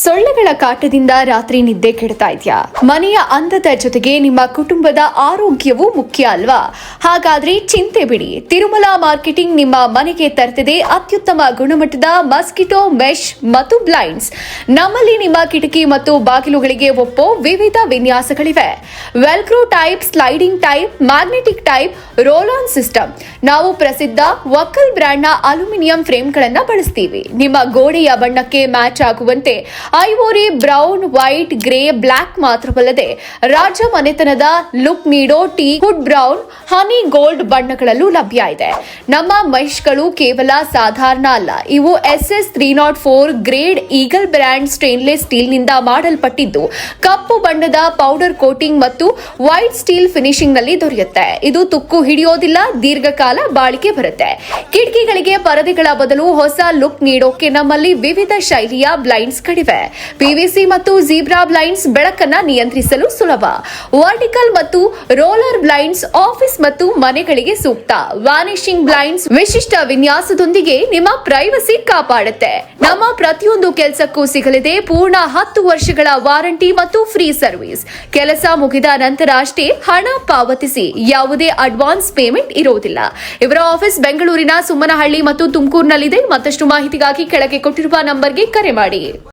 ಸೊಳ್ಳೆಗಳ ಕಾಟದಿಂದ ರಾತ್ರಿ ನಿದ್ದೆ ಕೆಡ್ತಾ ಇದೆಯಾ? ಮನೆಯ ಅಂದದ ಜೊತೆಗೆ ನಿಮ್ಮ ಕುಟುಂಬದ ಆರೋಗ್ಯವೂ ಮುಖ್ಯ ಅಲ್ವಾ? ಹಾಗಾದ್ರೆ ಚಿಂತೆ ಬಿಡಿ, ತಿರುಮಲ ಮಾರ್ಕೆಟಿಂಗ್ ನಿಮ್ಮ ಮನೆಗೆ ತರ್ತಿದೆ ಅತ್ಯುತ್ತಮ ಗುಣಮಟ್ಟದ ಮಸ್ಕಿಟೋ ಮೆಶ್ ಮತ್ತು ಬ್ಲೈಂಡ್ಸ್. ನಮ್ಮಲ್ಲಿ ನಿಮ್ಮ ಕಿಟಕಿ ಮತ್ತು ಬಾಗಿಲುಗಳಿಗೆ ಒಪ್ಪೋ ವಿವಿಧ ವಿನ್ಯಾಸಗಳಿವೆ. Velcro type, sliding type, magnetic type, roll on system. ನಾವು ಪ್ರಸಿದ್ಧ ವಕ್ಕಲ್ ಬ್ರ್ಯಾಂಡ್ನ ಅಲ್ಯೂಮಿನಿಯಂ ಫ್ರೇಮ್ಗಳನ್ನು ಬಳಸ್ತೀವಿ. ನಿಮ್ಮ ಗೋಡೆಯ ಬಣ್ಣಕ್ಕೆ ಮ್ಯಾಚ್ ಆಗುವಂತೆ ಐವೋರಿ, ಬ್ರೌನ್, ವೈಟ್, ಗ್ರೇ, ಬ್ಲಾಕ್ ಮಾತ್ರವಲ್ಲದೆ ರಾಜ ಮನೆತನದ ಲುಕ್ ನೀಡೋ ಟೀ, ಹುಡ್ ಬ್ರೌನ್, ಹನಿ ಗೋಲ್ಡ್ ಬಣ್ಣಗಳಲ್ಲೂ ಲಭ್ಯ ಇದೆ. ನಮ್ಮ ಮೆಶ್ಗಳು ಕೇವಲ ಸಾಧಾರಣ ಅಲ್ಲ, ಇವು SS 304 grade eagle brand stainless steel ನಿಂದ ಮಾಡಲ್ಪಟ್ಟಿದ್ದು ಕಪ್ಪು ಬಣ್ಣದ ಪೌಡರ್ ಕೋಟಿಂಗ್ ಮತ್ತು ವೈಟ್ ಸ್ಟೀಲ್ ಫಿನಿಶಿಂಗ್ ನಲ್ಲಿ ದೊರೆಯುತ್ತೆ. ಇದು ತುಕ್ಕು ಹಿಡಿಯೋದಿಲ್ಲ, ದೀರ್ಘಕಾಲ ಬಾಳಿಕೆ ಬರುತ್ತೆ. ಕಿಟಕಿಗಳಿಗೆ ಪರದೆಗಳ ಬದಲು ಹೊಸ ಲುಕ್ ನೀಡೋಕೆ ನಮ್ಮಲ್ಲಿ ವಿವಿಧ ಶೈಲಿಯ ಬ್ಲೈಂಡ್ಸ್ ಗಳಿವೆ. PVC ಮತ್ತು ಜೀಬ್ರಾ ಬ್ಲೈಂಡ್ಸ್ ಬೆಳಕನ್ನ ನಿಯಂತ್ರಿಸಲು ಸುಲಭ. ವರ್ಟಿಕಲ್ ಮತ್ತು ರೋಲರ್ ಬ್ಲೈಂಡ್ಸ್ ಆಫೀಸ್ ಮತ್ತು ಮನೆಗಳಿಗೆ ಸೂಕ್ತ. ವ್ಯಾನಿಶಿಂಗ್ ಬ್ಲೈಂಡ್ಸ್ ವಿಶಿಷ್ಟ ವಿನ್ಯಾಸದೊಂದಿಗೆ ನಿಮ್ಮ ಪ್ರೈವಸಿ ಕಾಪಾಡುತ್ತೆ. ನಮ್ಮ ಪ್ರತಿಯೊಂದು ಕೆಲಸಕ್ಕೂ ಸಿಗಲಿದೆ ಪೂರ್ಣ 10 ವರ್ಷಗಳ ವಾರಂಟಿ ಮತ್ತು ಫ್ರೀ ಸರ್ವಿಸ್. ಕೆಲಸ ಮುಗಿದ ನಂತರ ಅಷ್ಟೇ ಹಣ ಪಾವತಿಸಿ, ಯಾವುದೇ ಅಡ್ವಾನ್ಸ್ ಪೇಮೆಂಟ್ ಇರುವುದಿಲ್ಲ. ಇವರ ಆಫೀಸ್ ಬೆಂಗಳೂರಿನ ಸುಮ್ಮನಹಳ್ಳಿ ಮತ್ತು ತುಮಕೂರಿನಲ್ಲಿದೆ. ಮತ್ತಷ್ಟು ಮಾಹಿತಿಗಾಗಿ ಕೆಳಗೆ ಕೊಟ್ಟಿರುವ ನಂಬರ್ಗೆ ಕರೆ ಮಾಡಿ.